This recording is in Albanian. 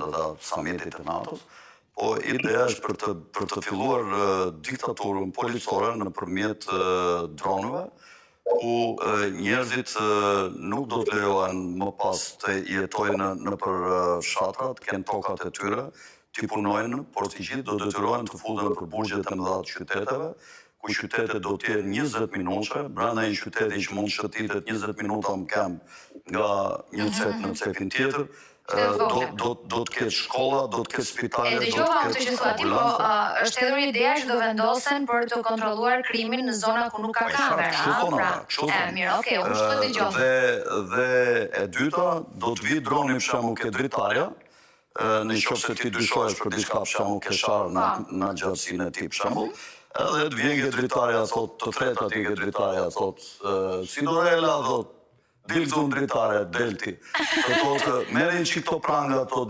ata samitit të NATO-s, po ideja është për të filluar diktaturën policore nëpërmjet dronëve, ku njerëzit nuk do të lejohen më pas të jetojnë nëpër fshatra, të kenë tokat e tyre, të punojnë, por të gjithë do detyrohen të futen për burgjet e mëdha të qyteteve, ku qytetet do të jenë 20 minuta, brenda një qyteti që mund shëtitet 20 minuta më kemë nga një cep në cepin tjetër, do të ketë shkolla, do të ketë spitale, do të ketë ambulanca. Është edhe një ideja që do vendosen për të kontrolluar krimin në zona ku nuk ka kamera. Mirë, okay, unë shkoj dëgjoj. Dhe e dyta, do të vi droni për shembull ke dritarja, në qoftë se ti dyshohesh për diçka për shembull ke sharë në gjatësinë e tij për shembull, edhe të vjen ke dritarja thot, të tretë aty ke dritarja thot, Sidorela thot, dilë zonë dritare, delti. Të thotë, merrin që këto pranga ato